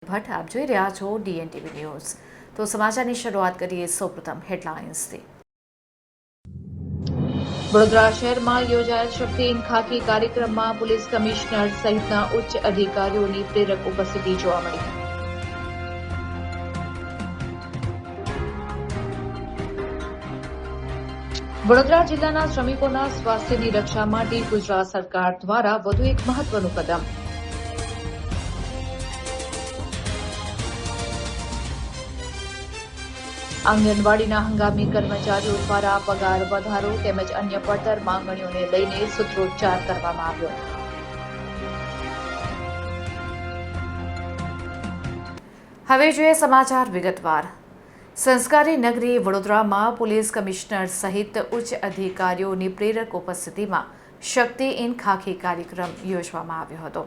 ભટ્ટ આપ જોઈ રહ્યા છો DNTV ન્યૂઝ। તો સમાચારની શરૂઆત કરીએ સૌપ્રથમ હેડલાઇન્સથી। વડોદરા શહેરમાં યોજાયેલ શક્તિ ઇન ખાકી કાર્યક્રમમાં પોલીસ કમિશનર સહિતના ઉચ્ચ અધિકારીઓની પ્રેરક ઉપસ્થિતિ જોવા મળી। વડોદરા જિલ્લાના શ્રમિકોના સ્વાસ્થ્યની રક્ષા માટે ગુજરાત સરકાર દ્વારા વધુ એક મહત્વનું કદમ। આંગણવાડીના હંગામી કર્મચારીઓ દ્વારા પગાર વધારો તેમજ અન્ય પડતર માંગણીઓને લઈને સૂત્રોચ્ચાર કરવામાં આવ્યો। હવે જોઈએ સમાચાર વિગતવાર। સંસ્કારી નગરી વડોદરામાં પોલીસ કમિશનર સહિત ઉચ્ચ અધિકારીઓની પ્રેરક ઉપસ્થિતિમાં શક્તિ ઇન ખાકી કાર્યક્રમ યોજવામાં આવ્યો હતો।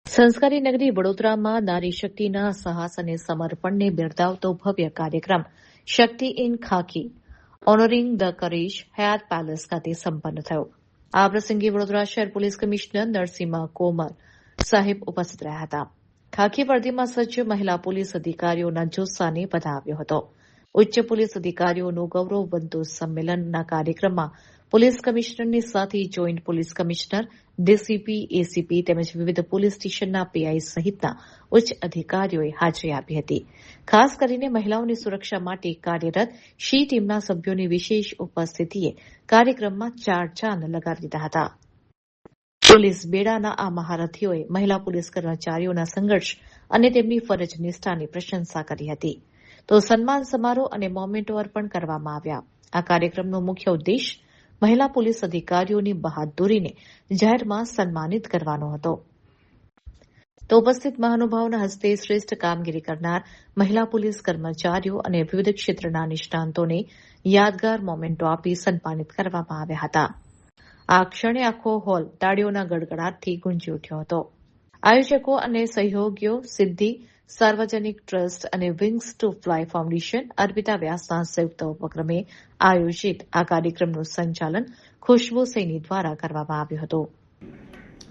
સંસ્કારી નગરી વડોદરામાં નારી શક્તિના સાહસ અને સમર્પણને બિરદાવતો ભવ્ય કાર્યક્રમ Shakti in khaki honouring the courage Hyatt Palace ખાતે સંપન્ન થયો। આ પ્રસંગે વડોદરા શહેર પોલીસ કમિશનર નરસિંહા કોમર સાહેબ ઉપસ્થિત રહ્યા હતા। ખાકી વર્દીમાં સજ્જ મહિલા પોલીસ અધિકારીઓના જુસ્સાને વધાવ્યો હતો। ઉચ્ચ પોલીસ અધિકારીઓનું ગૌરવવંતુ સંમેલનના કાર્યક્રમમાં પોલીસ કમિશનરની સાથે joint police commissioner, DCP, ACP તેમજ વિવિધ પોલીસ સ્ટેશનના પીઆઈ સહિતના ઉચ્ચ અધિકારીઓએ હાજરી આપી હતી। ખાસ કરીને મહિલાઓની સુરક્ષા માટે કાર્યરત શી ટીમના સભ્યોની વિશેષ ઉપસ્થિતિએ કાર્યક્રમમાં ચાર ચાંદ લગાવી દીધા હતા। પોલીસ બેડાના આ મહારથીઓએ મહિલા પોલીસ કર્મચારીઓના સંઘર્ષ અને તેમની ફરજ નિષ્ઠાની પ્રશંસા કરી હતી। તો સન્માન સમારોહ અને મોમેન્ટો અર્પણ કરવામાં આવ્યા। આ કાર્યક્રમનો મુખ્ય ઉદ્દેશ મહિલા પોલીસ અધિકારીઓની બહાદુરીને જાહેરમાં સન્માનિત કરવાનો હતો। તો ઉપસ્થિત મહાનુભાવોના હસ્તે શ્રેષ્ઠ કામગીરી કરનાર મહિલા પોલીસ કર્મચારીઓ અને વિવિધ ક્ષેત્રના નિષ્ણાંતોને યાદગાર મોમેન્ટો આપી સન્માનિત કરવામાં આવ્યા હતા। આ ક્ષણે આખો હોલ તાળીઓના ગડગડાટથી ગુંજી ઉઠ્યો હતો। આયોજકો અને સહયોગીઓ સિદ્ધિ સાર્વજનિક ટ્રસ્ટ અને wings two fly foundation Arpita વ્યાસના સંયુક્ત ઉપક્રમે આયોજિત આ કાર્યક્રમનું સંચાલન ખુશ્બુ સૈની દ્વારા કરવામાં આવ્યું હતું।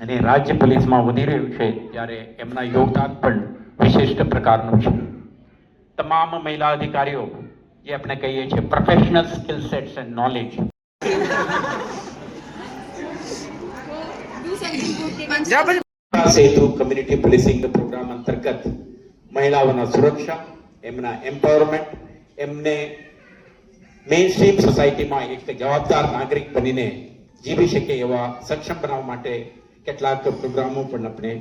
અને રાજ્ય પોલીસમાં વધી રહ્યું છે ત્યારે એમના યોગદાન પણ વિશિષ્ટ પ્રકારનું છે। તમામ મહિલા અધિકારીઓ જે આપણે કહીએ છીએ professional skill sets and knowledge સેતુ કમ્યુનિટી પોલીસિંગ પ્રોગ્રામ અંતર્ગત મહિલાઓના સુરક્ષા, એમના એમ્પાવરમેન્ટ, એમને મેઇન સ્ટ્રીમ સોસાયટીમાં એક જવાબદાર નાગરિક બનીને જીવી શકે એવા સક્ષમ બનાવવા માટે કેટલાક પ્રોગ્રામો પણ આપણે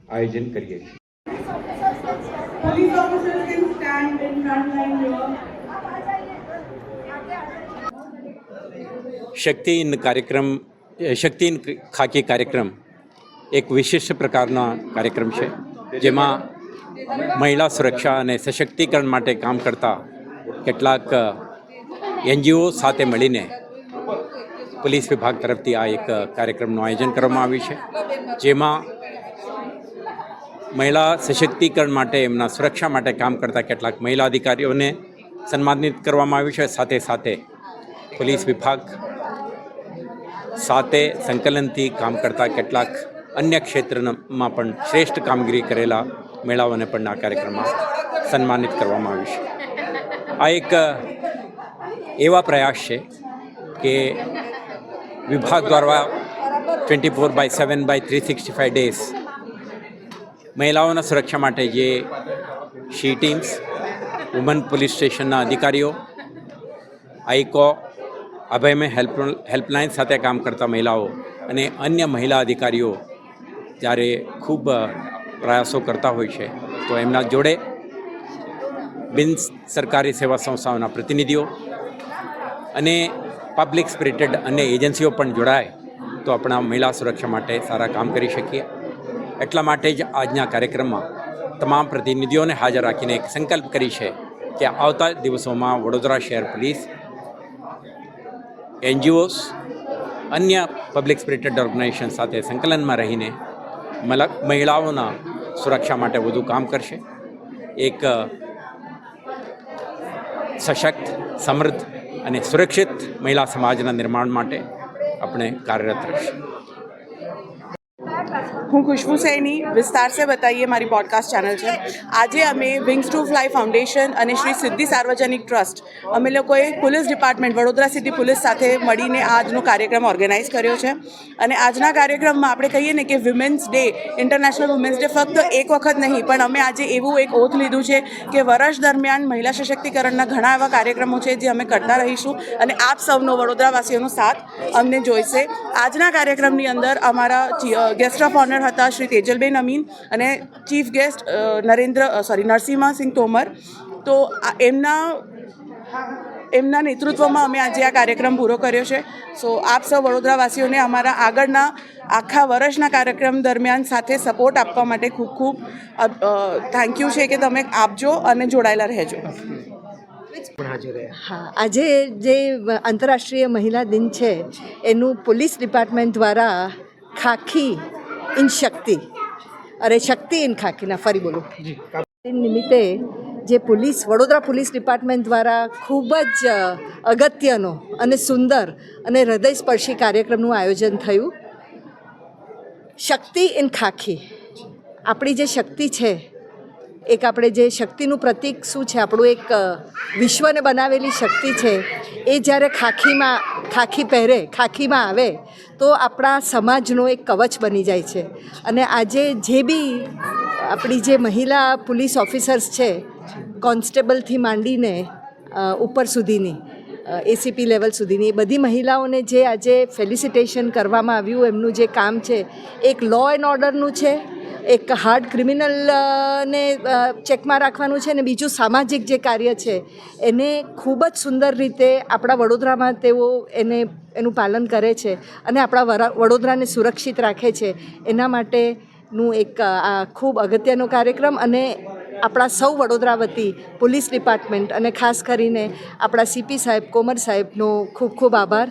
આયોજન કરીએ છીએ। શક્તિ ઇન ખાકી કાર્યક્રમ એક વિશિષ્ટ પ્રકારના કાર્યક્રમ છે જેમાં મહિલા સુરક્ષા અને સશક્તિકરણ માટે કામ કરતા કેટલાક એનજીઓ સાથે મળીને પોલીસ વિભાગ તરફથી આ એક કાર્યક્રમનું આયોજન કરવામાં આવ્યું છે જેમાં મહિલા સશક્તિકરણ માટે એમના સુરક્ષા માટે કામ કરતા કેટલાક મહિલા અધિકારીઓને સન્માનિત કરવામાં આવ્યું છે। સાથે સાથે પોલીસ વિભાગ સાથે સંકલનથી કામ કરતા કેટલાક અન્ય ક્ષેત્રમાં પણ શ્રેષ્ઠ કામગીરી કરેલા મહિલાઓને પણ આ કાર્યક્રમમાં સન્માનિત કરવામાં આવ્યું છે। આ એક એવા પ્રયાસ છે કે વિભાગ દ્વારા 24/7/365 ડેઝ મહિલાઓના સુરક્ષા માટે જે શી ટીમ્સ, વુમન પોલીસ સ્ટેશનના અધિકારીઓ, આઈકો, અભયમે હેલ્પલાઇન સાથે કામ કરતા મહિલાઓ અને અન્ય મહિલા અધિકારીઓ જ્યારે ખૂબ પ્રયાસો કરતા હોય છે તો એમના જોડે બિન સરકારી સેવા સંસ્થાઓના પ્રતિનિધિઓ અને પબ્લિક સ્પિરિટેડ અન્ય એજન્સીઓ પણ જોડાય તો આપણા મહિલા સુરક્ષા માટે સારા કામ કરી શકીએ। એટલા માટે જ આજના કાર્યક્રમમાં તમામ પ્રતિનિધિઓને હાજર રાખીને એક સંકલ્પ કરી છે કે આવતા દિવસોમાં વડોદરા શહેર પોલીસ, એનજીઓસ, અન્ય પબ્લિક સ્પિરિટેડ ઓર્ગેનાઇઝેશન સાથે સંકલનમાં રહીને મહિલાઓના સુરક્ષા માટે વધુ કામ કરશે। એક સશક્ત, સમૃદ્ધ અને સુરક્ષિત મહિલા સમાજના નિર્માણ માટે આપણે કાર્યરત રહીશું। હું ખુશ્બુ સૈની, વિસ્તાર સે બતાઈએ મારી પોડકાસ્ટ ચેનલ છે. આજે અમે વિંગ્સ ટુ ફ્લાય ફાઉન્ડેશન અને શ્રી સિદ્ધિ સાર્વજનિક ટ્રસ્ટ અમે લોકોએ police department Vadodara city police સાથે મળીને આજનો કાર્યક્રમ ઓર્ગેનાઇઝ કર્યો છે. અને આજના કાર્યક્રમમાં આપણે કહીએ ને કે women's day, international women's day ફક્ત એક વખત નહીં, પણ અમે આજે એવું એક ઓથ લીધું છે કે વર્ષ દરમિયાન મહિલા સશક્તિકરણના ઘણા એવા કાર્યક્રમો છે જે અમે કરતા રહીશું અને આપ સૌનો વડોદરાવાસીઓનો સાથ અમને જોઈશે. આજના કાર્યક્રમની અંદર અમારા ગેસ્ટ ઓફ ઓનર હતા શ્રી તેજલબેન અમીન અને ચીફ ગેસ્ટ નરસિંહસિંહ તોમર. તો એમના નેતૃત્વમાં અમે આજે આ કાર્યક્રમ પૂરો કર્યો છે. સો આપ સૌ વડોદરાવાસીઓને અમારા આગળના આખા વર્ષના કાર્યક્રમ દરમિયાન સાથે સપોર્ટ આપવા માટે ખૂબ ખૂબ થેન્ક યુ છે કે તમે આપજો અને જોડાયેલા રહેજો. હા, આજે જે આંતરરાષ્ટ્રીય મહિલા દિન છે એનું પોલીસ ડિપાર્ટમેન્ટ દ્વારા ખાખી ઇન શક્તિ શક્તિ ઇન ખાખીના ફરી બોલું નિમિત્તે જે વડોદરા પોલીસ ડિપાર્ટમેન્ટ દ્વારા ખૂબ જ અગત્યનો અને સુંદર અને હૃદયસ્પર્શી કાર્યક્રમનું આયોજન થયું. શક્તિ ઇન ખાખી, આપણી જે શક્તિ છે, એક આપણે જે શક્તિનું પ્રતીક શું છે, આપણું એક વિશ્વને બનાવેલી શક્તિ છે, એ જ્યારે ખાખીમાં આવે તો આપણા સમાજનો એક કવચ બની જાય છે. અને આજે જે બી આપણી જે મહિલા પોલીસ ઓફિસર્સ છે, કોન્સ્ટેબલથી માંડીને ઉપર સુધીની એસીપી લેવલ સુધીની એ બધી મહિલાઓને જે આજે ફેલિસિટેશન કરવામાં આવ્યું, એમનું જે કામ છે એક લો એન્ડ ઓર્ડરનું છે, એક હાર્ડ ક્રિમિનલને ચેકમાં રાખવાનું છે, અને બીજું સામાજિક જે કાર્ય છે એને ખૂબ જ સુંદર રીતે આપણા વડોદરામાં તેઓ એનું પાલન કરે છે અને આપણા વડોદરાને સુરક્ષિત રાખે છે. એના માટેનું એક આ ખૂબ અગત્યનો કાર્યક્રમ, અને આપણા સૌ વડોદરા વતી પોલીસ ડિપાર્ટમેન્ટ અને ખાસ કરીને આપણા સીપી સાહેબ કોમર સાહેબનો ખૂબ ખૂબ આભાર.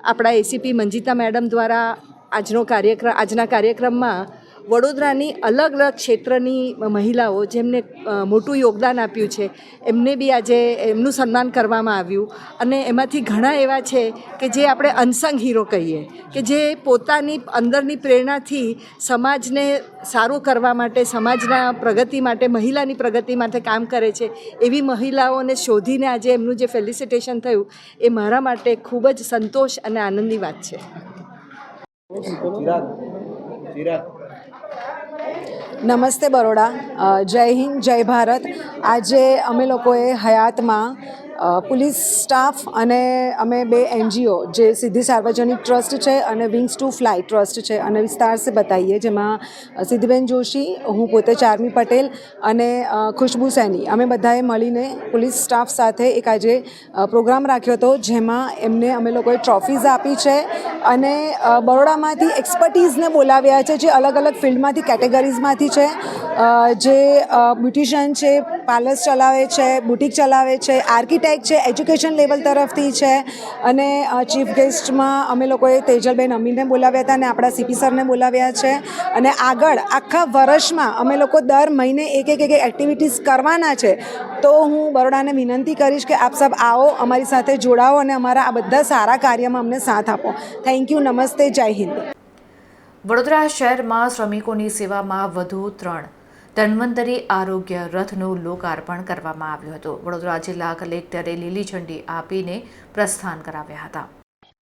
આપણા એસીપી મંજિતા મેડમ દ્વારા આજના કાર્યક્રમમાં વડોદરાની અલગ અલગ ક્ષેત્રની મહિલાઓ જેમને મોટું યોગદાન આપ્યું છે એમને બી આજે એમનું સન્માન કરવામાં આવ્યું. અને એમાંથી ઘણા એવા છે કે જે આપણે અનસંગ હીરો કહીએ, કે જે પોતાની અંદરની પ્રેરણાથી સમાજને સારું કરવા માટે, સમાજના પ્રગતિ માટે, મહિલાની પ્રગતિ માટે કામ કરે છે. એવી મહિલાઓને શોધીને આજે એમનું જે ફેલિસિટેશન થયું એ મારા માટે ખૂબ જ સંતોષ અને આનંદની વાત છે. નમસ્તે બરોડા, જય હિન્દ, જય ભારત. આજે અમે લોકોએ હયાતમાં પોલીસ સ્ટાફ અને અમે 2 NGO જે સિદ્ધિ સાર્વજનિક ટ્રસ્ટ છે અને વિંગ્સ ટુ ફ્લાય ટ્રસ્ટ છે અને વિસ્તાર સે બતાઈએ, જેમાં સિદ્ધિબેન જોશી, હું પોતે ચાર્મી પટેલ અને ખુશ્બુ સૈની, અમે બધાએ મળીને પોલીસ સ્ટાફ સાથે એક આજે પ્રોગ્રામ રાખ્યો હતો, જેમાં એમને અમે લોકોએ ટ્રોફીઝ આપી છે અને બરોડામાંથી એક્સપર્ટીઝને બોલાવ્યા છે જે અલગ અલગ ફિલ્ડમાંથી, કેટેગરીઝમાંથી છે, જે બ્યુટિશિયન છે, પાર્લર્સ ચલાવે છે, બુટિક ચલાવે છે, આર્કિટેક્ટ છે, એજ્યુકેશન લેવલ તરફથી છે. અને ચીફ ગેસ્ટમાં અમે લોકોએ તેજલબેન અમીનને બોલાવ્યા હતા અને આપણા સીપી સરને બોલાવ્યા છે. અને આગળ આખા વર્ષમાં અમે લોકો દર મહિને એક એક્ટિવિટીઝ કરવાના છે. તો હું બરોડાને વિનંતી કરીશ કે આપ સબ આવો, અમારી સાથે જોડાઓ અને અમારા આ બધા સારા કાર્યમાં અમને સાથ આપો. થેન્ક યુ, નમસ્તે, જય હિન્દ. વડોદરા શહેરમાં શ્રમિકોની સેવામાં વધુ 3 ધન્વંતરી આરોગ્ય રથનું લોકાર્પણ કરવામાં આવ્યું હતું. વડોદરા જિલ્લા કલેક્ટરે લીલી ઝંડી આપીને પ્રસ્થાન કરાવ્યા હતા.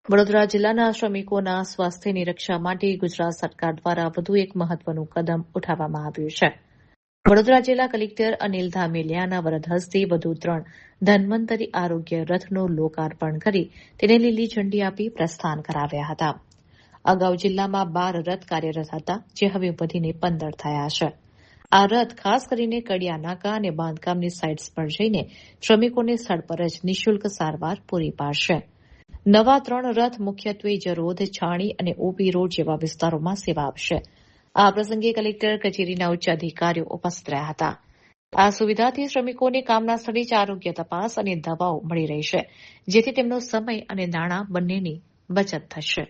વડોદરા જિલ્લાના શ્રમિકોના સ્વાસ્થ્યની રક્ષા માટે ગુજરાત સરકાર દ્વારા વધુ એક મહત્વનું કદમ ઉઠાવવામાં આવ્યું છે. વડોદરા જિલ્લા કલેક્ટર અનિલ ધામેલિયાના વરદ હસ્તે વધુ 3 ધન્વંતરી આરોગ્ય રથનું લોકાર્પણ કરી તેને લીલી ઝંડી આપી પ્રસ્થાન કરાવ્યા હતા. અગાઉ જિલ્લામાં 12 રથ કાર્યરત હતા, જે હવે વધીને 15 થયા છે. આ રથ ખાસ કરીને કડિયા નાકા અને બાંધકામની સાઇટ્સ પર જઈને શ્રમિકોને સ્થળ પર જ નિઃશુલ્ક સારવાર પૂરી પાડશે. નવા 3 રથ મુખ્યત્વે જરોદ, છાણી અને ઓપી રોડ જેવા વિસ્તારોમાં સેવા આપશે. આ પ્રસંગે કલેક્ટર કચેરીના ઉચ્ચ અધિકારીઓ ઉપસ્થિત રહ્યા હતા. આ સુવિધાથી શ્રમિકોને કામના સ્થળે જ આરોગ્ય તપાસ અને દવાઓ મળી રહેશે, જેથી તેમનો સમય અને નાણાં બંનેની બચત થશે.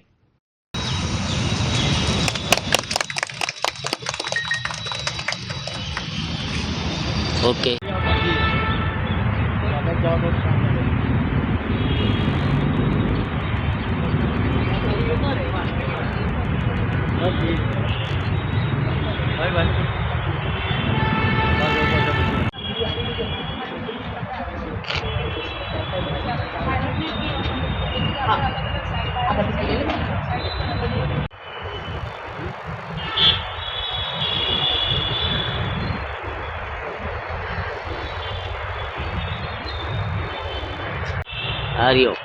ઓકે. આર્યો.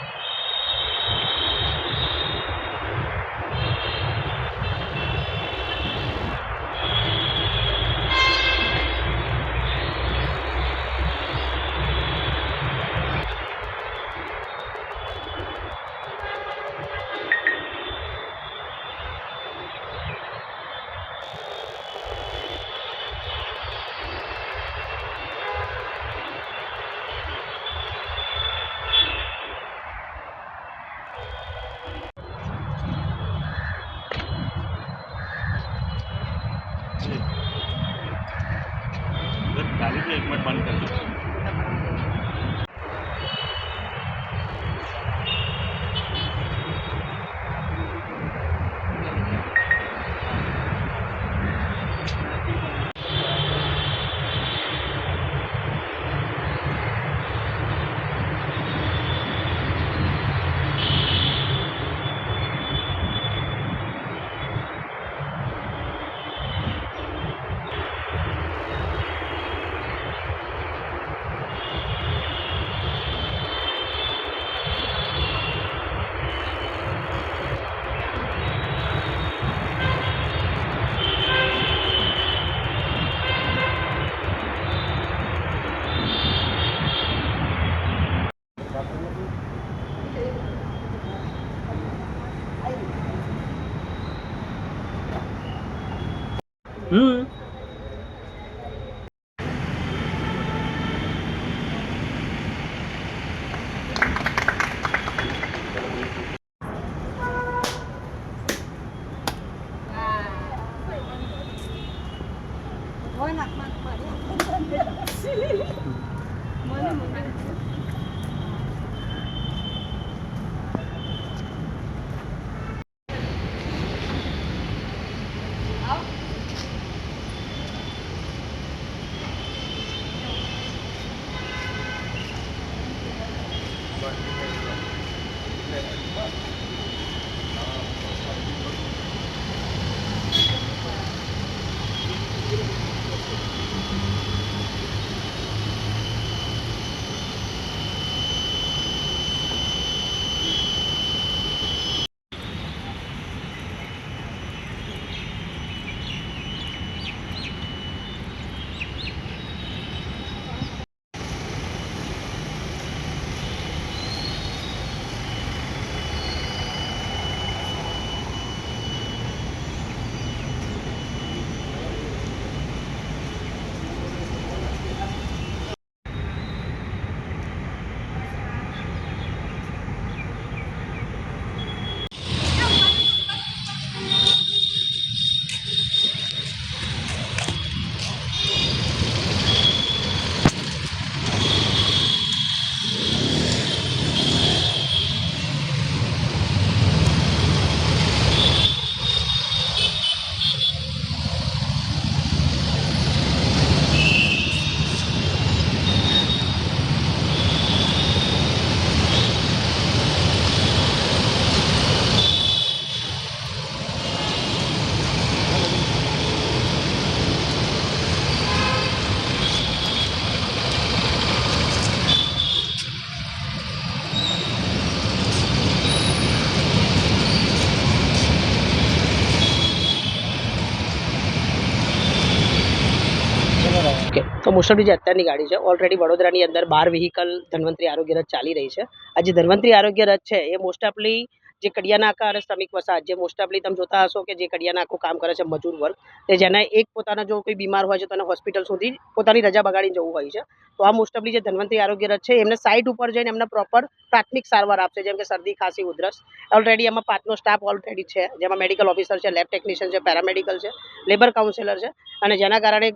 ઓકે, તો મોસ્ટ ઓફલી જે અત્યારની ગાડી છે ઓલરેડી વડોદરાની અંદર 12 વ્હીકલ ધન્વંતરી આરોગ્ય રથ ચાલી રહી છે. આ જે ધન્વંતરી આરોગ્ય રથ છે એ મોસ્ટ ઓફલી જે કડિયાનાકા અને શ્રમિક વસાહત જે મોસ્ટ ઓફલી તમે જોતા હશો કે જે કડિયાનાકું કામ કરે છે મજૂર વર્ગ તે જેના એક પોતાના જો કોઈ બીમાર હોય છે તો એને હોસ્પિટલ સુધી પોતાની રજા બગાડીને જવું હોય છે. તો આ મોસ્ટ ઓફલી જે ધન્વંતરી આરોગ્ય રથ છે એમને સાઇટ ઉપર જઈને એમને પ્રોપર પ્રાથમિક સારવાર આપશે, જેમ કે શરદી ખાંસી ઉધરસ. ઓલરેડી એમાં 5નો સ્ટાફ ઓલરેડી છે, જેમાં મેડિકલ ઓફિસર છે, લેબ ટેકનિશિયન છે, પેરામેડિકલ છે, લેબર કાઉન્સિલર છે, અને જેના કારણે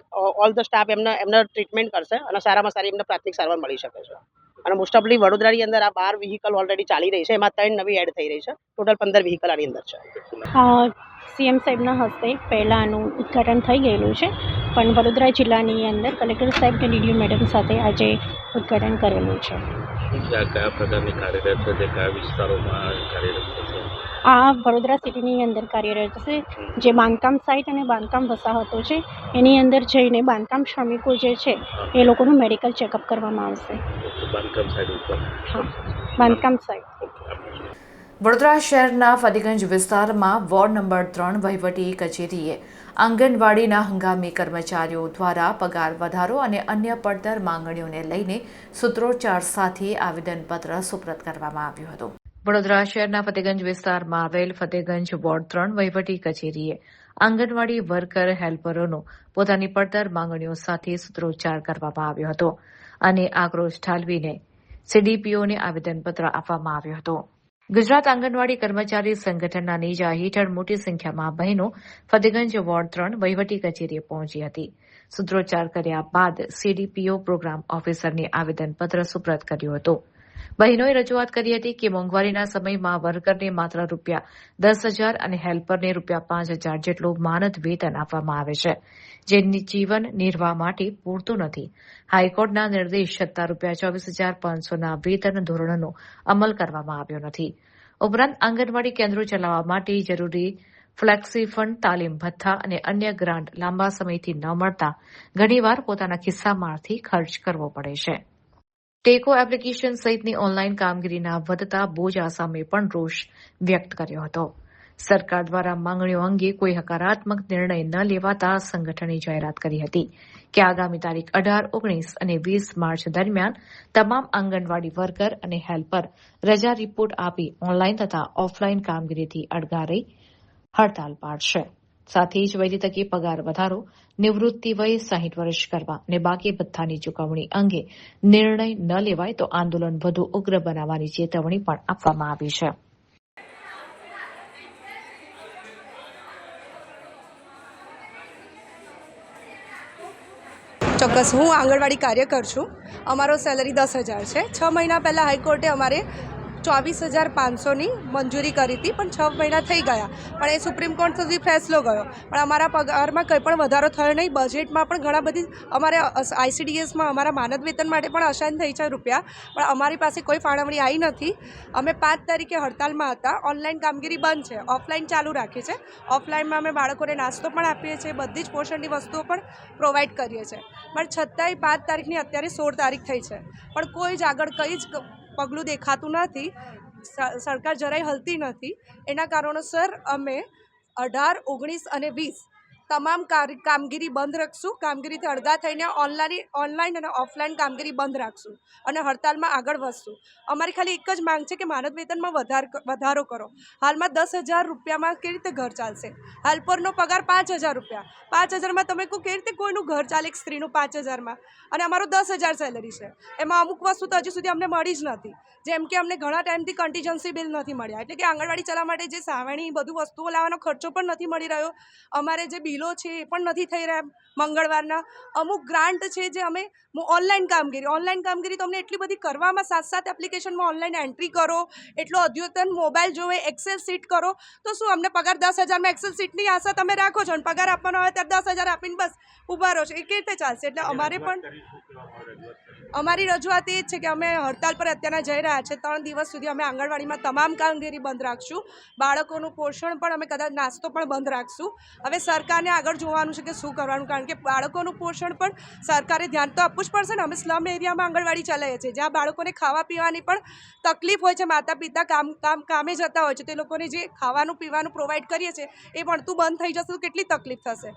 ઓલ ધ સ્ટાફ એમને ટ્રીટમેન્ટ કરશે અને સારામાં સારી એમને પ્રાથમિક સારવાર મળી શકે છે. અને મોસ્ટ ઓફલી વડોદરાની અંદર આ 12 વ્હીકલ ઓલરેડી ચાલી રહી છે, એમાં 3 નવી એડ થઈ રહી છે. ટોટલ 15 વ્હીકલ આની અંદર છે. સીએમ સાહેબના હસ્તે પહેલાં આનું ઉદ્ઘાટન થઈ ગયેલું છે, પણ વડોદરા જિલ્લાની અંદર કલેક્ટર સાહેબ અને ડીડીઓ મેડમ સાથે આજે ઉદ્ઘાટન કરેલું છે. કયા પ્રકારની કાર્યરત છે, કયા વિસ્તારોમાં કાર્યરત છે? આ વડોદરા સિટીની અંદર કાર્યરત છે. જે બાંધકામ સાઇટ અને બાંધકામ વસાહતો છે એની અંદર જઈને બાંધકામ શ્રમિકો જે છે એ લોકોનું મેડિકલ ચેકઅપ કરવામાં આવશે. બાંધકામ સાઇટ ઉપર હા, બાંધકામ સાઇટ. વડોદરા શહેરના ફતેગંજ વિસ્તારમાં વોર્ડ નંબર 3 વહીવટી કચેરીએ આંગણવાડીના હંગામી કર્મચારીઓ દ્વારા પગાર વધારો અને અન્ય પડતર માંગણીઓને લઈને સૂત્રોચ્ચાર સાથે આવેદનપત્ર સુપ્રત કરવામાં આવ્યું હતું. વડોદરા શહેરના ફતેગંજ વિસ્તારમાં આવેલ ફતેગંજ વોર્ડ 3 વહીવટી કચેરીએ આંગણવાડી વર્કર હેલ્પરોનો પોતાની પડતર માંગણીઓ સાથે સૂત્રોચ્ચાર કરવામાં આવ્યો હતો અને આક્રોશ ઠાલવીને સીડીપીઓને આવેદનપત્ર આપવામાં આવ્યું હતું. ગુજરાત આંગણવાડી કર્મચારી સંગઠનના નેજા હેઠળ મોટી સંખ્યામાં બહેનો ફતેગંજ વોર્ડ 3 વહીવટી કચેરીએ પહોંચી હતી. સૂત્રોચ્ચાર કર્યા બાદ સીડીપીઓ પ્રોગ્રામ ઓફિસરને આવેદનપત્ર સુપ્રત કર્યું હતું. બહેનોએ રજૂઆત કરી હતી કે મોંઘવારીના સમયમાં વર્કરને માત્ર ₹10,000 અને હેલ્પરને ₹5,000 જેટલું માનદ વેતન આપવામાં આવે છે, જે જીવન નિર્વાહ માટે પૂરતું નથી. હાઈકોર્ટના નિર્દેશ છતાં ₹24,500ના વેતન ધોરણનો અમલ કરવામાં આવ્યો નથી. ઉપરાંત આંગણવાડી કેન્દ્રો ચલાવવા માટે જરૂરી ફ્લેક્સી ફંડ, તાલીમ ભથ્થા અને અન્ય ગ્રાન્ટ લાંબા સમયથી ન મળતા ઘણીવાર પોતાના ખિસ્સામાંથી ખર્ચ કરવો પડે છે. ટેકો એપ્લિકેશન સહિતની ઓનલાઈન કામગીરીના વધતા બોજા સામે પણ રોષ વ્યક્ત કર્યો હતો. સરકાર દ્વારા માંગણીઓ અંગે કોઈ હકારાત્મક નિર્ણય ન લેવાતા સંગઠને જાહેરાત કરી હતી કે આગામી તારીખ 18, 19 અને 20 માર્ચ દરમિયાન તમામ આંગણવાડી વર્કર અને હેલ્પર રજા રિપોર્ટ આપી ઓનલાઈન તથા ઓફલાઈન કામગીરીથી અળગા રહી હડતાલ પાડશે. સાથે જ વહેલી તકે પગાર વધારો, નિવૃત્તિ વય 60 વર્ષ કરવા અને બાકી ભથ્થાની ચૂકવણી અંગે નિર્ણય ન લેવાય તો આંદોલન વધુ ઉગ્ર બનાવવાની ચેતવણી પણ આપવામાં આવી છે. ચોક્કસ, હું આંગણવાડી કાર્યકર છું. અમારો સેલરી 10,000 છે. 6 મહિના પહેલાં હાઈકોર્ટે અમારે 24,500ની મંજૂરી કરી હતી, પણ 6 મહિના થઈ ગયા, પણ એ સુપ્રીમ કોર્ટ સુધી ફેસલો ગયો, પણ અમારા પગારમાં કંઈ પણ વધારો થયો નહીં. બજેટમાં પણ ઘણા બધી અમારે ICDSમાં અમારા માનદ વેતન માટે પણ અસાઇન થઈ છે રૂપિયા, પણ અમારી પાસે કોઈ ફાળવણી આવી નથી. અમે 5 તારીખે હડતાલમાં હતા. ઓનલાઈન કામગીરી બંધ છે, ઓફલાઈન ચાલુ રાખી છે. ઓફલાઈનમાં અમે બાળકોને નાસ્તો પણ આપીએ છીએ, બધી જ પોષણની વસ્તુઓ પણ પ્રોવાઈડ કરીએ છીએ, પણ છતાંય 5 તારીખની અત્યારે 16 તારીખ થઈ છે, પણ કોઈ જ આગળ કંઈ જ પગલું દેખાતું નથી. સરકાર જરાય હલતી નથી. એના કારણોસર અમે 18, 19 અને 20 તમામ કામગીરી બંધ રાખશું. કામગીરીથી અળગા થઈને ઓનલાઈન અને ઓફલાઈન કામગીરી બંધ રાખશું અને હડતાલમાં આગળ વધશું. અમારી ખાલી એક જ માંગ છે કે માનદ વેતનમાં વધારો કરો. હાલમાં 10,000 રૂપિયામાં કેવી રીતે ઘર ચાલશે? હેલ્પરનો પગાર 5,000 રૂપિયા. 5,000માં તમે કહો કેવી રીતે કોઈનું ઘર ચાલે? એક સ્ત્રીનું 5,000માં, અને અમારું 10,000 સેલરી છે. એમાં અમુક વસ્તુ તો હજી સુધી અમને મળી જ નથી. જેમ કે અમને ઘણા ટાઈમથી કન્ટીજન્સી બિલ નથી મળ્યા, એટલે કે આંગણવાડી ચલાવવા માટે જે સાવરણી બધું વસ્તુઓ લાવવાનો ખર્ચો પણ નથી મળી રહ્યો. અમારે જે બિલો છે એ પણ નથી થઈ રહ્યા. મંગળવારના અમુક ગ્રાન્ટ છે જે અમે ઓનલાઈન કામગીરી તો અમને એટલી બધી કરવામાં 7 એપ્લિકેશનમાં ઓનલાઈન એન્ટ્રી કરો, એટલો અદ્યતન મોબાઈલ જોવે, એક્સેલ સીટ કરો, તો શું અમને પગાર 10,000માં એક્સેલ સીટની આશા તમે રાખો છો અને પગાર આપવાનો આવે ત્યારે 10,000 આપીને બસ ઊભા રહો છો? એ કેવી રીતે ચાલશે? એટલે અમારે પણ અમારી રજૂઆત એ જ છે કે અમે હડતાલ પર અત્યારના જઈ રહ્યા છે. 3 દિવસ સુધી અમે આંગણવાડીમાં તમામ કામગીરી બંધ રાખશું. બાળકોનું પોષણ પણ અમે કદાચ નાસ્તો પણ બંધ રાખશું. હવે સરકારને આગળ જોવાનું છે કે શું કરવાનું, કારણ કે બાળકોનું પોષણ પણ સરકારે ધ્યાન તો આપવું જ પડશે ને. અમે સ્લમ એરિયામાં આંગણવાડી ચલાવીએ છીએ, જ્યાં બાળકોને ખાવા પીવાની પણ તકલીફ હોય છે. માતા પિતા કામે જતા હોય છે, તે લોકોને જે ખાવાનું પીવાનું પ્રોવાઈડ કરીએ છીએ એ ભણતું બંધ થઈ જશે તો કેટલી તકલીફ થશે.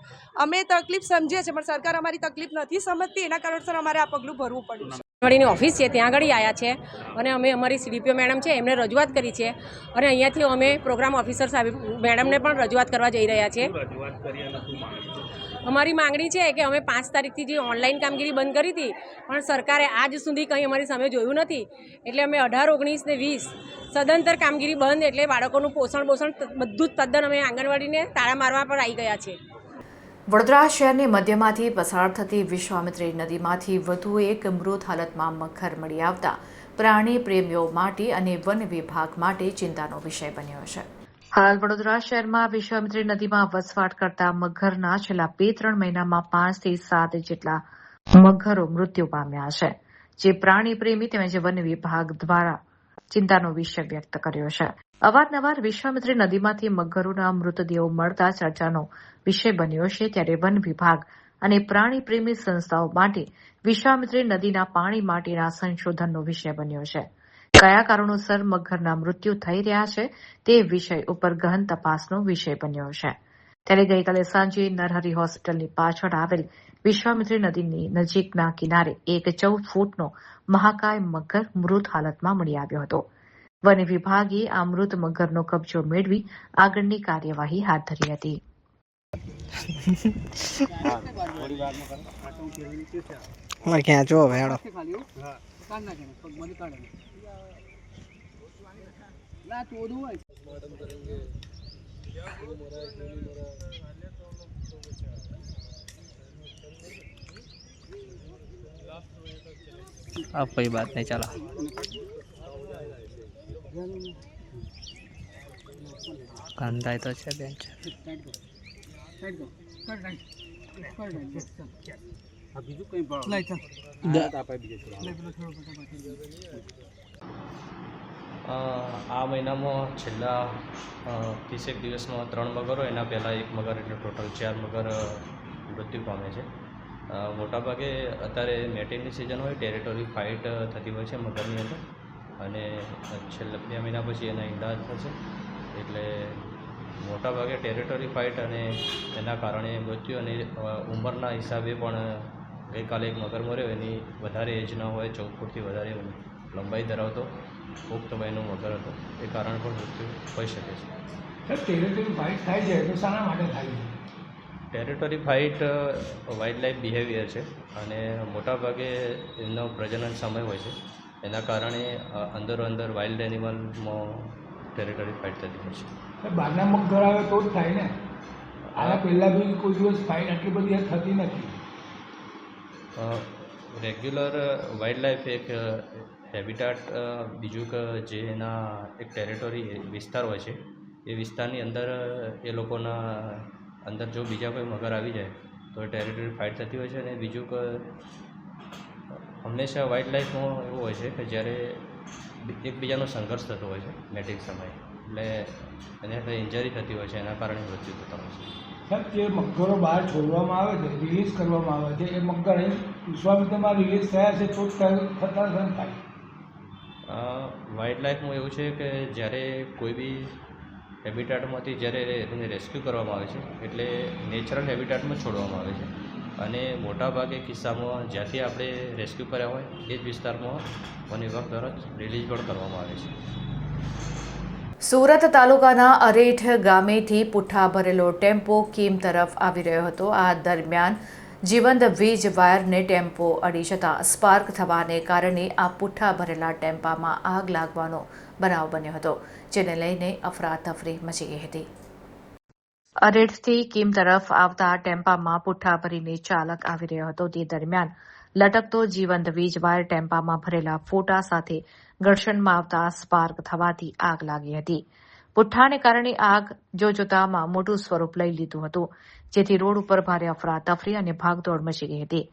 અમે તકલીફ સમજીએ છીએ, પણ સરકાર અમારી તકલીફ નથી સમજતી. એના કારણસર અમારે આ પગલું ભરવું પડ્યું છે. આંગણવાડીની ઓફિસ છે ત્યાં આગળ આવ્યા છે અને અમે અમારી સીડીપીઓ મેડમ છે એમને રજૂઆત કરી છે, અને અહીંયાથી અમે પ્રોગ્રામ ઓફિસર સાહેબ મેડમને પણ રજૂઆત કરવા જઈ રહ્યા છીએ. અમારી માંગણી છે કે અમે 5 તારીખથી જે ઓનલાઈન કામગીરી બંધ કરી હતી, પણ સરકારે આજ સુધી કંઈ અમારી સામે જોયું નથી. એટલે અમે 18, 19 ને 20 સદંતર કામગીરી બંધ, એટલે બાળકોનું પોષણ બધું જ તદ્દન અમે આંગણવાડીને તાળા મારવા પર આવી ગયા છે. વડોદરા શહેરની મધ્યમાંથી પસાર થતી વિશ્વામિત્રી નદીમાંથી વધુ એક મૃત હાલતમાં મગર મળી આવતા પ્રાણી પ્રેમીઓ માટે અને વન વિભાગ માટે ચિંતાનો વિષય બન્યો છે. હાલ વડોદરા શહેરમાં વિશ્વામિત્રી નદીમાં વસવાટ કરતા મગરના છેલ્લા 2-3 મહિનામાં 5 થી 7 જેટલા મગરો મૃત્યુ પામ્યા છે, જે પ્રાણી પ્રેમી તેમજ વન વિભાગ દ્વારા ચિંતાનો વિષય વ્યક્ત કર્યો છે. અવારનવાર વિશ્વામિત્રી નદીમાંથી મગરોના મૃતદેહો મળતા ચર્ચાનો વિષય બન્યો છે, ત્યારે વન વિભાગ અને પ્રાણી પ્રેમી સંસ્થાઓ માટે વિશ્વામિત્રી નદીના પાણી માટેના સંશોધનનો વિષય બન્યો છે. કયા કારણોસર મગરના મૃત્યુ થઈ રહ્યા છે તે વિષય ઉપર ગહન તપાસનો વિષય બન્યો છે. ત્યારે ગઈકાલે સાંજે નરહરી હોસ્પિટલની પાછળ આવેલ વિશ્વામિત્રી નદીની નજીકના કિનારે એક 14 ફૂટનો મહાકાય મગર મૃત હાલતમાં મળી આવ્યો હતો. વન વિભાગે આ મૃત મગરનો કબજો મેળવી આગળની કાર્યવાહી હાથ ધરી હતી. ખેંચો ભેડો अब कोई बात नहीं चला गंदा तो है बेंच આ મહિનામાં છેલ્લા 30 દિવસમાં 3 મગરો, એના પહેલાં 1 મગર, એટલે ટોટલ 4 મગર મૃત્યુ પામે છે. મોટાભાગે અત્યારે મેટિંગની સિઝન હોય, ટેરેટોરી ફાઇટ થતી હોય છે મગરની અંદર, અને છેલ્લા 2 મહિના પછી એના ઈંડા થશે. એટલે મોટાભાગે ટેરેટોરી ફાઇટ અને એના કારણે મૃત્યુ, અને ઉંમરના હિસાબે પણ ગઈકાલે 1 મગર મર્યો, એની વધારે એજ ન હોય, 14 ફૂટથી વધારે લંબાઈ ધરાવતો પુખ્ત વયનો મગર હતો. એ કારણ પણ મૃત્યુ હોઈ શકે છે. ટેરેટરી ફાઇટ થાય છે તો શાના માટે થાય છે? Territory fight wild life behaviour છે, અને મોટાભાગે એનો પ્રજનન સમય હોય છે. એના કારણે અંદર વાઇલ્ડ એનિમલમાં ટેરેટરી ફાઇટ થતી હોય છે. બહારના મગર આવે તો જ થાય ને? આના પહેલાં બી કોઈ દિવસ ફાઇટ આટલી બધી થતી નથી. રેગ્યુલર વાઇલ્ડ લાઈફ એક હેબિટાટ, બીજું કે જે એના એક ટેરેટરી વિસ્તાર હોય છે, એ વિસ્તારની અંદર એ લોકોના અંદર જો બીજા કોઈ મગર આવી જાય તો ટેરેટરી ફાઇટ થતી હોય છે. અને બીજું કે હંમેશા વાઇલ્ડ લાઈફમાં એવું હોય છે કે જ્યારે એકબીજાનો સંઘર્ષ થતો હોય છે મેટિંગ સમયે, એટલે એને કંઈ ઇન્જરી થતી હોય છે, એના કારણે મૃત્યુ થતા હોય છે. સાહેબ, જે મગરો બહાર છોડવામાં આવે છે, રિલીઝ કરવામાં આવે છે, એ મગર અહીં વિશ્વામિત્રીમાં રિલીઝ થયા છે તો જ થતા થાય. વાઇલ્ડ લાઈફમાં એવું છે કે જ્યારે કોઈ બી હેબિટાટમાંથી જ્યારે એને રેસ્ક્યુ કરવામાં આવે છે, એટલે નેચરલ હેબિટાટમાં છોડવામાં આવે છે, અને મોટાભાગે કિસ્સામાં જ્યાંથી આપણે રેસ્ક્યુ કર્યા હોય એ જ વિસ્તારમાં વન વિભાગ દ્વારા રિલીઝ પણ કરવામાં આવે છે. સુરત તાલુકાના અરેઠ ગામેથી પુઠ્ઠા ભરેલો ટેમ્પો કીમ તરફ આવી રહ્યો હતો. આ દરમિયાન જીવંત વીજ વાયરને ટેમ્પો અડી જતાં સ્પાર્ક થવાને કારણે આ પુઠ્ઠા ભરેલા ટેમ્પામાં આગ લાગવાનો બનાવ બન્યો હતો, જેને લઈને અફરાતફરી મચી ગઈ હતી. અરેઠથી કીમ તરફ આવતા ટેમ્પામાં પુઠ્ઠા ભરીને ચાલક આવી રહ્યો હતો. તે દરમિયાન લટકતો જીવંત વીજ વાયર ટેમ્પામાં ભરેલા ફોટા સાથે ઘર્ષણમાં આવતા સ્પાર્ક થવાથી આગ લાગી હતી. પુઠ્ઠાને કારણે આગ જોતામાં મોટું સ્વરૂપ લઈ લીધું હતું, જેથી રોડ ઉપર ભારે અફરાતફરી અને ભાગદોડ મચી ગઈ હતી.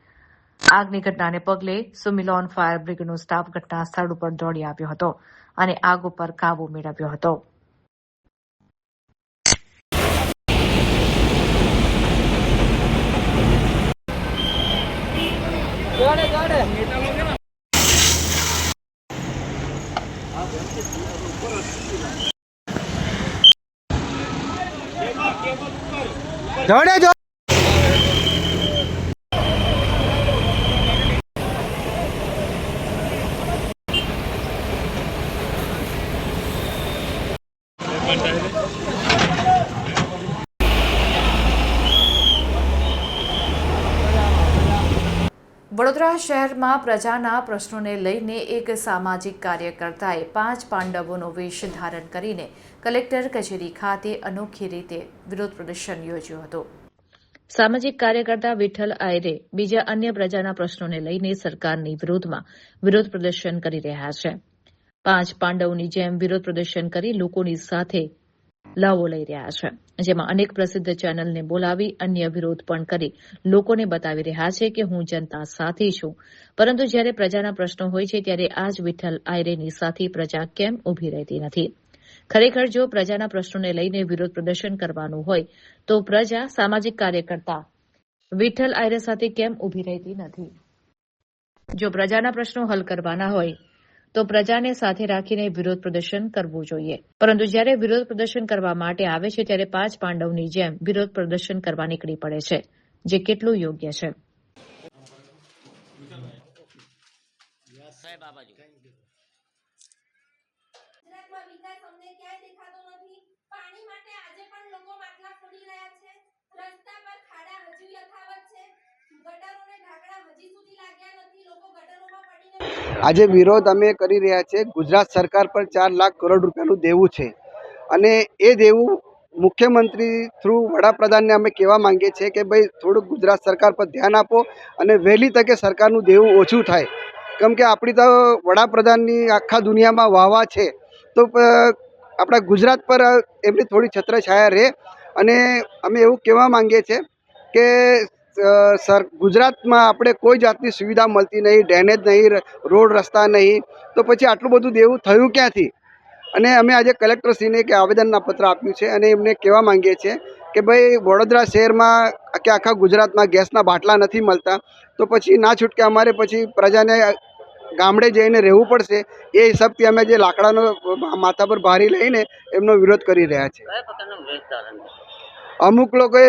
આગની ઘટનાને પગલે સુમિલોન ફાયર બ્રિગેડનો સ્ટાફ ઘટના સ્થળ ઉપર દોડી આવ્યો હતો અને આગ ઉપર કાબુ મેળવ્યો હતો. જોડે વડોદરા શહેરમાં પ્રજાના પ્રશ્નોને લઈને એક સામાજિક કાર્યકર્તાએ 5 પાંડવોનો વેશ ધારણ કરીને કલેક્ટર કચેરી ખાતે અનોખી રીતે વિરોધ પ્રદર્શન યોજ્યું હતું. સામાજિક કાર્યકર્તા વિઠ્ઠલ આયરે બીજા અન્ય પ્રજાના પ્રશ્નોને લઈને સરકારની વિરોધમાં વિરોધ પ્રદર્શન કરી રહ્યા છે. 5 પાંડવોની જેમ વિરોધ પ્રદર્શન કરી લોકોની સાથે લાવો લઈ રહ્યા છે, જેમાં અનેક પ્રસિદ્ધ ચેનલને બોલાવી અન્ય વિરોધ પણ કરી લોકોને બતાવી રહ્યા છે કે હું જનતા સાથે છું, પરંતુ જ્યારે પ્રજાના પ્રશ્નો હોય છે ત્યારે આ જ વિઠ્ઠલ આયરેની સાથે પ્રજા કેમ ઊભી રહેતી નથી. ખરેખર જો પ્રજાના પ્રશ્નોને લઈને વિરોધ પ્રદર્શન કરવાનું હોય તો પ્રજા સામાજિક કાર્યકર્તા વિઠ્ઠલ આયરે સાથે કેમ ઊભી રહેતી નથી? જો પ્રજાના પ્રશ્નો હલ કરવાના હોય તો પ્રજાને સાથે રાખીને વિરોધ પ્રદર્શન કરવું જોઈએ. પરંતુ જ્યારે વિરોધ પ્રદર્શન કરવા માટે આવે છે ત્યારે 5 પાંડવની જેમ વિરોધ પ્રદર્શન કરવા નીકળી પડે છે, જે કેટલું યોગ્ય છે? આજે વિરોધ અમે કરી રહ્યા છે. ગુજરાત સરકાર પર 4 લાખ કરોડ રૂપિયાનું દેવું છે અને એ દેવું મુખ્યમંત્રી થ્રુ વડાપ્રધાનને અમે કહેવા માંગીએ છીએ કે ભાઈ થોડુંક ગુજરાત સરકાર પર ધ્યાન આપો અને વહેલી તકે સરકારનું દેવું ઓછું થાય. કેમ કે આપણી તો વડાપ્રધાનની આખા દુનિયામાં વાહવા છે, તો આપણા ગુજરાત પર એમની થોડી છત્રછાયા રહે. અને અમે એવું કહેવા માંગીએ છીએ કે ગુજરાતમાં આપણે કોઈ જાતની સુવિધા મળતી નહીં, ડ્રેનેજ નહીં, રોડ રસ્તા નહીં, તો પછી આટલું બધું દેવું થયું ક્યાંથી? અને અમે આજે કલેક્ટરશ્રીને એક આવેદનપત્ર આપ્યું છે અને એમને કહેવા માંગીએ છીએ કે ભાઈ વડોદરા શહેરમાં કે આખા ગુજરાતમાં ગેસના બાટલા નથી મળતા, તો પછી ના છૂટકે અમારે પછી પ્રજાને ગામડે જઈને રહેવું પડશે. એ હિસાબથી અમે જે લાકડાનો માથા પર ભારી લઈને એમનો વિરોધ કરી રહ્યા છે. અમુક લોકોએ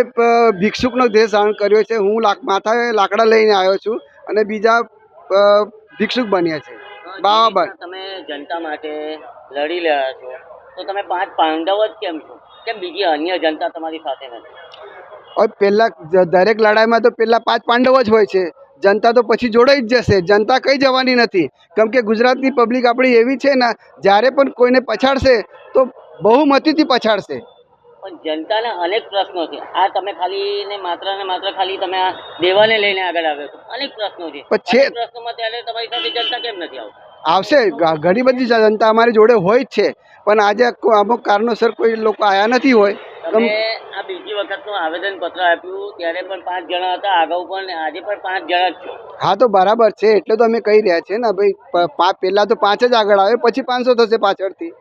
ભિક્ષુકનો દેશ ધારણ કર્યો છે. હું માથાએ લાકડા લઈને આવ્યો છું અને બીજા ભિક્ષુક બન્યા છે. બરાબર. તમે જનતા માટે લડી રહ્યા છો તો તમે 5 પાંડવ જ કેમ છો? કેમ બીજી અન્ય જનતા તમારી સાથે નથી? હવે પહેલાં દરેક લડાઈમાં તો પહેલાં 5 પાંડવ જ હોય છે. જનતા તો પછી જોડાઈ જ જશે. જનતા કઈ જવાની નથી. કેમ કે ગુજરાતની પબ્લિક આપણી એવી છે ને, જ્યારે પણ કોઈને પછાડશે તો બહુમતીથી પછાડશે. પણ જનતાના અનેક પ્રશ્નો છે. આ તમે ખાલી ને માત્ર ખાલી તમે આ દેવાને લઈને આગળ આવ્યો છો. અનેક પ્રશ્નો છે. પ્રશ્નોમાં ત્યારે તમારી સાથે જનતા કેમ નથી આવતી? આવશે. ઘણી બધી જનતા અમારી જોડે હોય જ છે, પણ આજે અમુક કારણોસર કોઈ લોકો આવ્યા નથી હોય. તમે આ બીજી વખતનું આવેદન પત્ર આપ્યું ત્યારે પણ 5 જણા હતા, અગાઉ પણ, આજે પણ 5 જણા જ છો. હા, તો બરાબર છે. એટલે તો અમે કહી રહ્યા છીએ ને ભાઈ, પહેલા તો 5 જ આગળ આવે, પછી 500 થશે પાછળથી.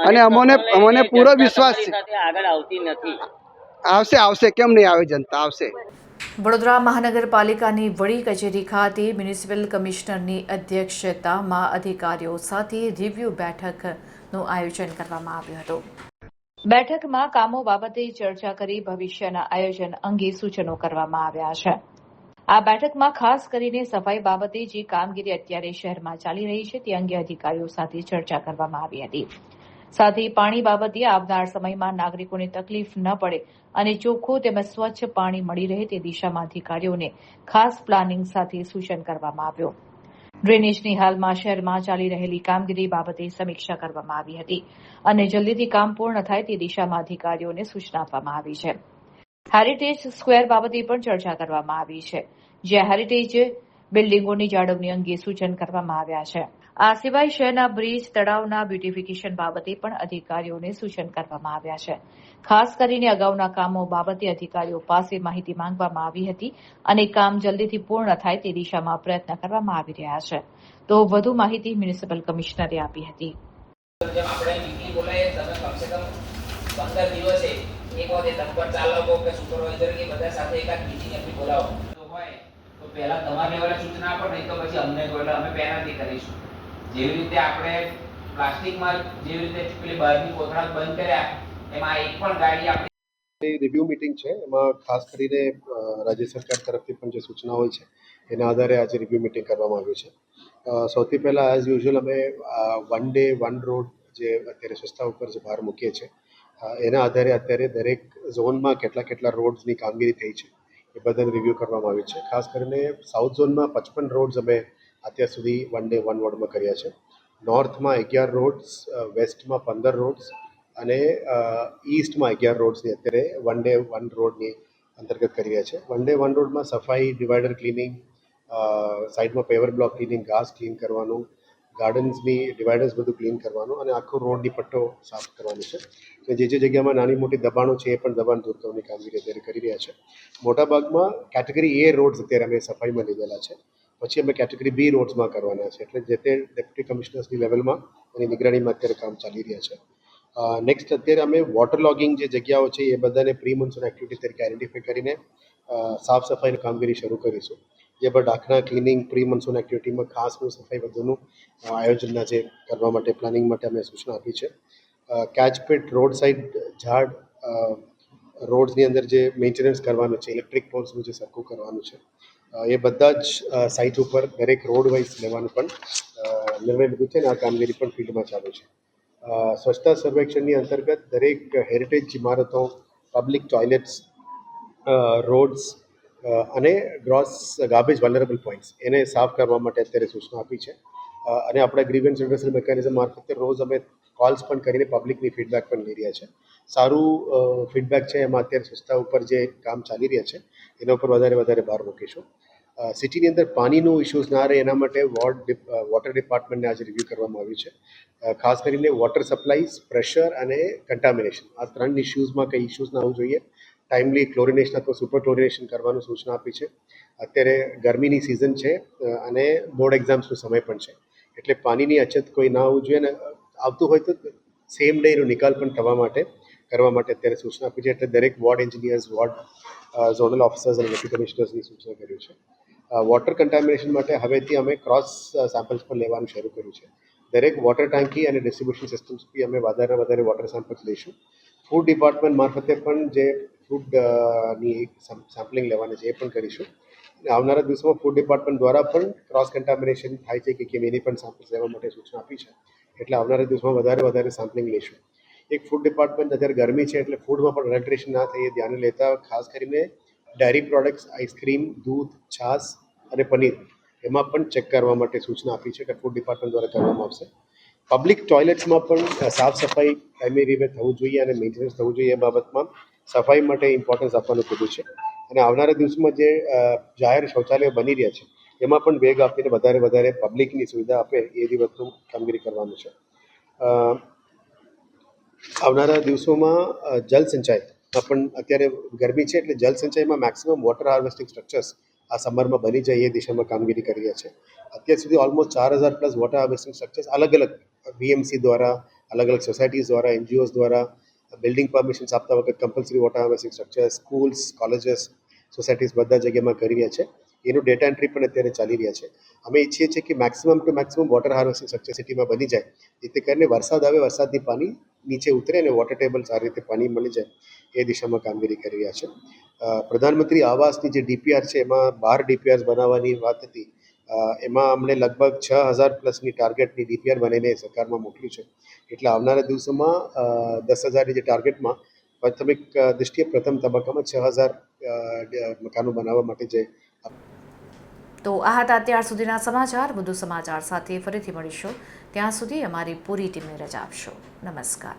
અને અમને પૂરો વિશ્વાસ છે આગળ આવતી નથી. આવશે. કેમ નહીં આવે? જનતા આવશે. વડોદરા મહાનગરપાલિકાની વડી કચેરી ખાતે મ્યુનિસિપલ કમિશનરની અધ્યક્ષતામાં અધિકારીઓ સાથે રિવ્યુ બેઠકનું આયોજન કરવામાં આવ્યું હતું. બેઠકમાં કામો બાબતે ચર્ચા કરી ભવિષ્યના આયોજન અંગે સૂચનો કરવામાં આવ્યા છે. આ બેઠકમાં ખાસ કરીને સફાઈ બાબતે જે કામગીરી અત્યારે શહેરમાં ચાલી રહી છે તે અંગે અધિકારીઓ સાથે ચર્ચા કરવામાં આવી હતી. સાથે પાણી બાબતે આવનાર સમયમાં નાગરિકોને તકલીફ ન પડે અને ચોખ્ખું તેમજ સ્વચ્છ પાણી મળી રહે તે દિશામાં અધિકારીઓને ખાસ પ્લાનિંગ સાથે સૂચન કરવામાં આવ્યું. ડ્રેનેજની હાલમાં શહેરમાં ચાલી રહેલી કામગીરી બાબતે સમીક્ષા કરવામાં આવી હતી અને જલ્દીથી કામ પૂર્ણ થાય તે દિશામાં અધિકારીઓને સૂચના આપવામાં આવી છે. હેરિટેજ સ્ક્વેર બાબતે પણ ચર્ચા કરવામાં આવી છે, જ્યાં હેરિટેજ બિલ્ડિંગોની જાળવણી અંગે સૂચન કરવામાં આવ્યા છે. આ સિવાય શહેરના બ્રિજ, તળાવના બ્યુટિફિકેશન બાબતે પણ અધિકારીઓને સૂચન કરવામાં આવ્યા છે. ખાસ કરીને અગાઉના કામો બાબતે અધિકારીઓ પાસે માહિતી માંગવામાં આવી હતી અને કામ જલ્દીથી પૂર્ણ થાય તે દિશામાં પ્રયત્ન કરવામાં આવી રહ્યા છે. તો વધુ માહિતી મ્યુનિસિપલ કમિશનરે આપી હતી. 15 દિવસે એક વખત નંબર ચાલકો કે સુપરવાઇઝર કે બધા સાથે એકાદ મીટિંગ એમની બોલાવો તો હોય તો પહેલા તમારે લેવલે સૂચના આપો, નહીં તો પછી અમને કહો એટલે અમે પેનલ્ટી કરીશું. જેવી રીતે આપણે પ્લાસ્ટિકમાં જેવી રીતે પેલી બહારની કોથળા બંધ કર્યા, એમાં એક પણ ગાડી આપણી રિવ્યુ મીટિંગ છે. એમાં ખાસ કરીને રાજ્ય સરકાર તરફથી પણ જે સૂચના હોય છે એના આધારે આજે રિવ્યુ મીટિંગ કરવામાં આવ્યું છે. સૌથી પહેલાં એઝ યુઝ્યુઅલ અમે 1 ડે 1 રોડ જે અત્યારે સંસ્થા ઉપર જે ભાર મૂકીએ છીએ એના આધારે અત્યારે દરેક ઝોનમાં કેટલા રોડ્સની કામગીરી થઈ છે એ બધાને રિવ્યૂ કરવામાં આવી છે. ખાસ કરીને સાઉથ ઝોનમાં 55 રોડ્સ અમે અત્યાર સુધી 1 ડે 1 વોર્ડમાં કર્યા છે. નોર્થમાં 11 રોડ્સ, વેસ્ટમાં 15 રોડ્સ અને ઈસ્ટમાં 11 રોડ્સની અત્યારે 1 ડે 1 રોડની અંતર્ગત કરી રહ્યા છે. 1 ડે 1 રોડમાં સફાઈ, ડિવાઈડર ક્લિનિંગ, સાઈડમાં પેવર બ્લોક ક્લિનિંગ, ઘાસ ક્લીન કરવાનું, ગાર્ડન્સની ડિવાઈડર્સ બધું ક્લીન કરવાનું અને આખો રોડની પટ્ટો સાફ કરવાનો છે. જે જગ્યામાં નાની મોટી દબાણો છે એ પણ દબાણ દૂર કરવાની કામગીરી અત્યારે કરી રહ્યા છે. મોટાભાગમાં કેટેગરી A રોડ્સ અત્યારે અમે સફાઈમાં લીધેલા છે. પછી અમે કેટેગરી B રોડ્સમાં કરવાના છે. એટલે જે તે ડેપ્યુટી કમિશનર્સની લેવલમાં એની નિગરાણીમાં અત્યારે કામ ચાલી રહ્યા છે. નેક્સ્ટ અત્યારે અમે વોટર લોગિંગ જે જગ્યાઓ છે એ બધાને પ્રી મોન્સૂન એક્ટિવિટી તરીકે આઈડેન્ટિફાઈ કરીને સાફ સફાઈની કામગીરી શરૂ કરીશું. જે પર ડાખના ક્લિનિંગ પ્રી મોન્સૂન એક્ટિવિટીમાં ખાસનું સફાઈ બધુંનું આયોજન આજે કરવા માટે પ્લાનિંગ માટે અમે સૂચના આપી છે. કેચપીટ રોડ સાઈડ ઝાડ રોડ્સની અંદર જે મેન્ટેનન્સ કરવાનું છે, ઇલેક્ટ્રિક પોલ્સનું જે સરખું કરવાનું છે, એ બધા જ સાઇટ ઉપર દરેક રોડ વાઇઝ લેવાનું પણ નિર્ણય લીધું છે અને આ કામગીરી પણ ફિલ્ડમાં ચાલુ છે. સ્વચ્છતા સર્વેક્ષણની અંતર્ગત દરેક હેરિટેજ ઇમારતો, પબ્લિક ટોયલેટ્સ, રોડ્સ અને ગ્રોસ ગાર્બેજ વલ્નરેબલ પોઈન્ટ્સ એને સાફ કરવા માટે અત્યારે સૂચના આપી છે. અને આપણા ગ્રીવન્સ રિડ્રેસલ મિકેનિઝમ મારફતે રોજ અમે કોલ્સ પણ કરીને પબ્લિકની ફીડબેક પણ લઈ રહ્યા છે. સારું ફીડબેક છે. એમાં અત્યારે સ્વચ્છતા ઉપર જે કામ ચાલી રહ્યા છે એના ઉપર વધારે ભાર મૂકીશું. સિટીની અંદર પાણીનું ઇશ્યુઝ ના રહે એના માટે વોટર ડિપાર્ટમેન્ટને આજે રિવ્યૂ કરવામાં આવ્યું છે. ખાસ કરીને વોટર સપ્લાઈઝ, પ્રેશર અને કન્ટામિનેશન, આ 3 ઇશ્યુઝમાં કંઈ ઇશ્યુઝ ના આવવું જોઈએ. ટાઈમલી ક્લોરિનેશન અથવા સુપર ક્લોરિનેશન કરવાનું સૂચના આપી છે. અત્યારે ગરમીની સિઝન છે અને બોર્ડ એક્ઝામ્સનો સમય પણ છે, એટલે પાણીની અછત કોઈ ના આવવું જોઈએ અને આવતું હોય તો સેમ ડે એનો નિકાલ પણ કરવા માટે અત્યારે સૂચના આપી છે. એટલે દરેક ward engineers, ward zonal officers અને ડેપ્યુટી કમિશનર્સની સૂચના કર્યું છે. વોટર કન્ટામિનેશન માટે હવેથી અમે ક્રોસ સેમ્પલ્સ પણ લેવાનું શરૂ કર્યું છે. દરેક વોટર ટાંકી અને ડિસ્ટ્રીબ્યુશન સિસ્ટમ્સથી અમે વધારે વોટર સેમ્પલ્સ લઈશું. ફૂડ ડિપાર્ટમેન્ટ મારફતે પણ જે ફૂડની સેમ્પલિંગ લેવાની છે એ પણ કરીશું. અને આવનારા દિવસોમાં ફૂડ ડિપાર્ટમેન્ટ દ્વારા પણ ક્રોસ કન્ટામિનેશન થાય છે કે કેમ એની પણ સેમ્પલ્સ લેવા માટે સૂચના આપી છે. એટલે આવનારા દિવસોમાં વધારે સેમ્પલિંગ લઈશું. એક ફૂડ ડિપાર્ટમેન્ટ, અત્યારે ગરમી છે એટલે ફૂડમાં પણ અડલ્ટ્રેશન ના થાય એ ધ્યાને લેતા ખાસ કરીને ડેરી પ્રોડક્ટ્સ, આઈસ્ક્રીમ, દૂધ, છાશ અને પનીર એમાં પણ ચેક કરવા માટે સૂચના આપી છે કે ફૂડ ડિપાર્ટમેન્ટ દ્વારા કરવામાં આવશે. પબ્લિક ટોયલેટ્સમાં પણ સાફ સફાઈ પ્રાઇમરી વે થવું જોઈએ અને મેન્ટેનન્સ થવું જોઈએ. એ બાબતમાં સફાઈ માટે ઇમ્પોર્ટન્સ આપવાનું કીધું છે. અને આવનારા દિવસોમાં જે જાહેર શૌચાલયો બની રહ્યા છે એમાં પણ વેગ આપીને વધારે પબ્લિકની સુવિધા આપે એ દિવસનું કામગીરી કરવાનું છે. આવનારા દિવસોમાં જલ સંચયમાં પણ અત્યારે ગરમી છે એટલે જલ સંચયમાં મેક્સિમમ વોટર હાર્વેસ્ટિંગ સ્ટ્રક્ચર્સ આ સમરમાં બની જાય એ દિશામાં કામગીરી કરી રહ્યા છે. અત્યાર સુધી ઓલમોસ્ટ 4000+ વોટર હાર્વેસ્ટિંગ સ્ટ્રક્ચર્સ અલગ બીએમસી દ્વારા, અલગ સોસાયટીઝ દ્વારા, એનજીઓઝ દ્વારા બિલ્ડિંગ પરમિશન્સ આપતા વખત compulsory water harvesting structures, schools, colleges, societies બધા જગ્યામાં કરી રહ્યા છે. એનું ડેટા એન્ટ્રી પણ અત્યારે ચાલી રહ્યા છે. અમે ઈચ્છીએ છીએ કે મેક્સિમમ વોટર હાર્વેસ્ટિંગ સ્ટ્રક્ચર સિટીમાં બની જાય, જેથી કરીને વરસાદ આવે, વરસાદની પાણી નીચે ઉતરે અને વોટર ટેબલ સારી રીતે પાણી મળી જાય એ દિશામાં કામગીરી કરી રહ્યા છે. પ્રધાનમંત્રી આવાસની જે ડીપીઆર છે એમાં 12 ડીપીઆર્સ બનાવવાની વાત હતી. એમાં અમને લગભગ 6000+ની ટાર્ગેટની ડીપીઆર બનાવીને સરકારમાં મોકલ્યું છે. એટલે આવનારા દિવસોમાં 10,000ની જે ટાર્ગેટમાં પ્રાથમિક દૃષ્ટિએ પ્રથમ તબક્કામાં 6000 મકાનો બનાવવા માટે જે. તો આ હતા અત્યાર સુધીના સમાચાર. વધુ સમાચાર સાથે ફરીથી મળીશું. ત્યાં સુધી અમારી પૂરી ટીમને રજા આપશો. નમસ્કાર.